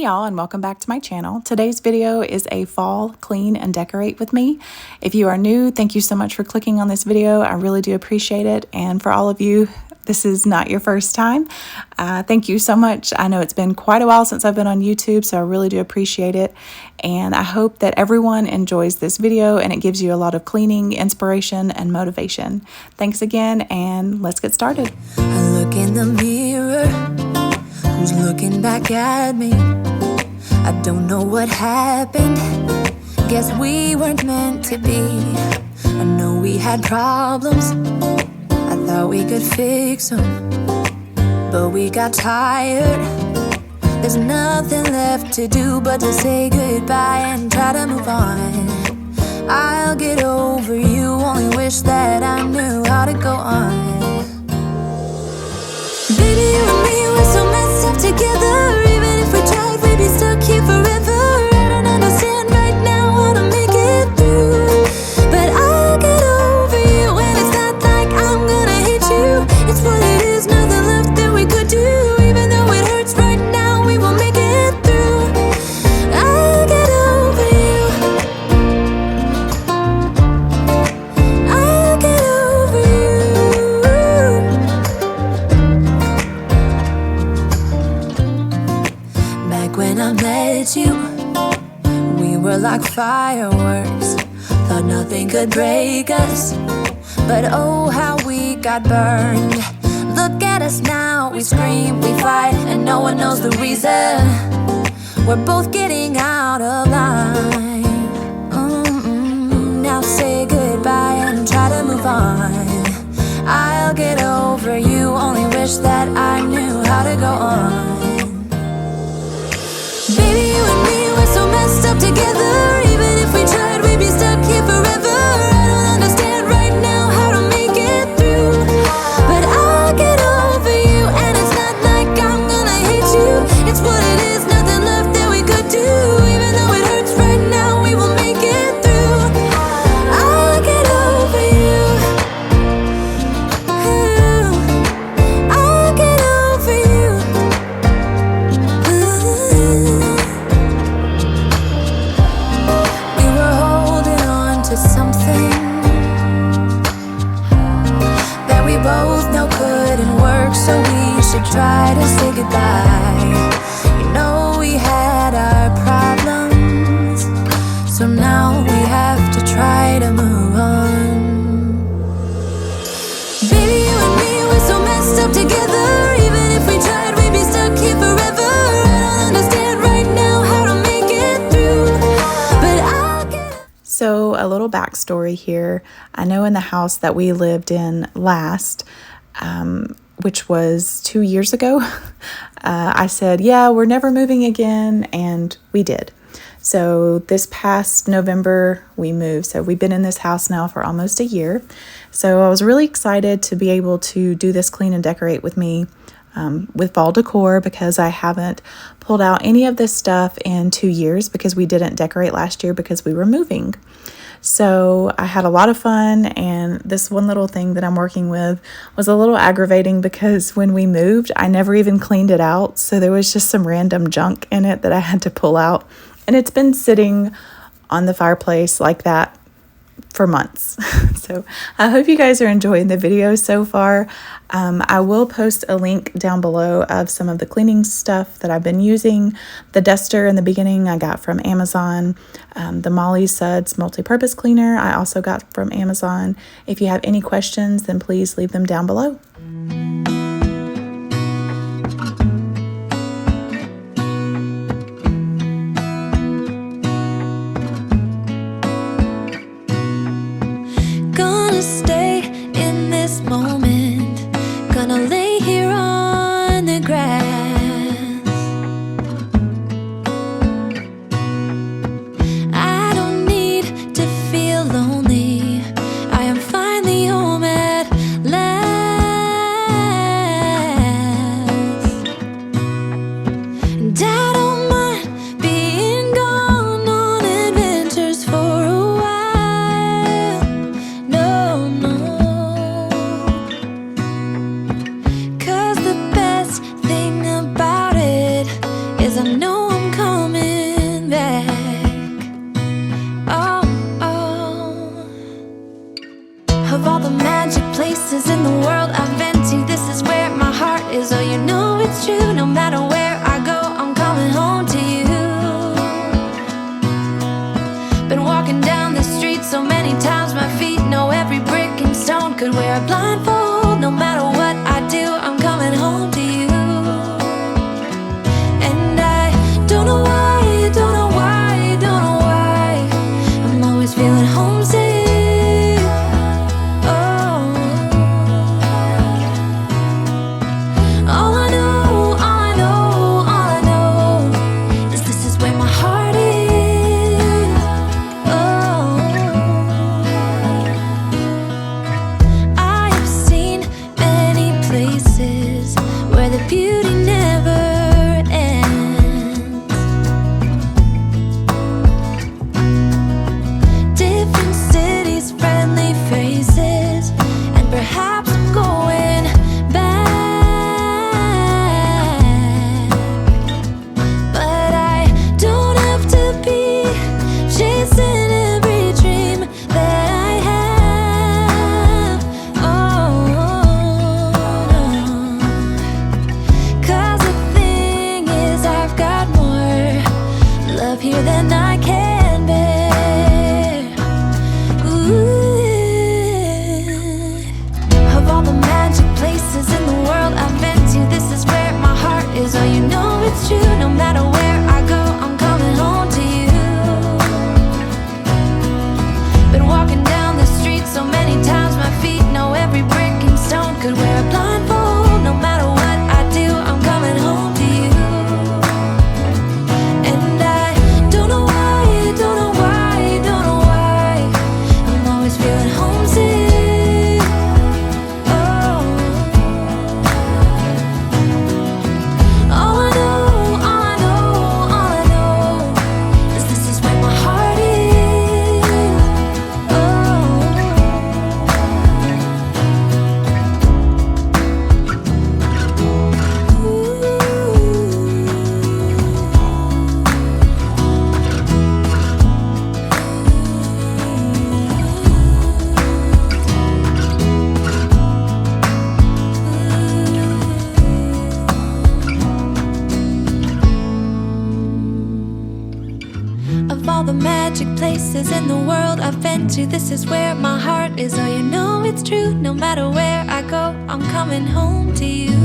y'all, and welcome back to my channel. Today's video is a fall clean and decorate with me. If you are new, thank you so much for clicking on this video. I really do appreciate it. And for all of you, this is not your first time. Thank you so much. I know it's been quite a while since I've been on YouTube, so I really do appreciate it. And I hope that everyone enjoys this video and it gives you a lot of cleaning, inspiration, and motivation. Thanks again, and let's get started. I look in the mirror, who's looking back at me? I don't know what happened, guess we weren't meant to be. I know we had problems, I thought we could fix them, but we got tired. There's nothing left to do but to say goodbye and try to move on. I'll get over you, only wish that I knew how to go on. Baby, you and me, we're so messed up together. Even if we tried, we'd be stuck here forever. I don't understand right now how to make it through, but I'll get over you, and it's not like I'm gonna hate you. It's what it is, nothing left that we could do. Even though it hurts right now, we will make it through. I'll get over you, I'll get over you. Back when I met you, we were like fireworks. Thought nothing could break us, but oh how we got burned. Look at us now, we scream, we fight, and no one knows the reason. We're both getting out of line. Now say goodbye and try to move on. I'll get over you, only wish that I knew how to go on. Baby, you and me, we're so messed up together. Even if we tried, we'd be stuck here forever. I don't understand right now how to make it through, but I'll get over you, and it's not like I'm gonna hate you. It's what it is, nothing left that we could do. Even though it hurts right now, we will make it through. I'll get over you, I'll get over you. We were holding on to something that we both know couldn't work, so we should try to say goodbye. You know we had our problems, so now we have to try to move on. Baby, you and me, we're so messed up together. Even if we tried, we'd be stuck here forever. I don't understand right now how to make it through, but I'll get. So a little backstory here. I know in the house that we lived in last, which was 2 years ago, I said, yeah, we're never moving again, and we did. So this past November, we moved. So we've been in this house now for almost a year. So I was really excited to be able to do this clean and decorate with me with fall decor, because I haven't pulled out any of this stuff in 2 years because we didn't decorate last year because we were moving. So I had a lot of fun, and this one little thing that I'm working with was a little aggravating because when we moved, I never even cleaned it out. So there was just some random junk in it that I had to pull out, and it's been sitting on the fireplace like that for months. So I hope you guys are enjoying the video so far. I will post a link down below of some of the cleaning stuff that I've been using. The duster in the beginning I got from Amazon. The Molly Suds multi-purpose cleaner I also got from Amazon. If you have any questions, then please leave them down below. Gonna stay in this moment, gonna lay here on the grass. I don't need to feel lonely, I am finally home at last. magic places in the world I've been to, this is where my heart is. Oh, you know it's true, no matter where I go, I'm coming home to you. Been walking down the street so many times, my feet know every brick and stone. Could wear a blindfold, no matter what I do, I'm coming home to you. And I don't know why, don't know why, don't know why, I'm always feeling homesick. Here than I can bear. Ooh. Of all the magic places in the world I've been to, this is where my heart is. Oh, you know it's true, no matter where I go, I'm coming home to you. Been walking down the street so many times, my feet know every brick and stone. Could wear a blindfold, no matter what I do, I'm coming home to you. All the magic places in the world I've been to, this is where my heart is. Oh, you know it's true, no matter where I go, I'm coming home to you.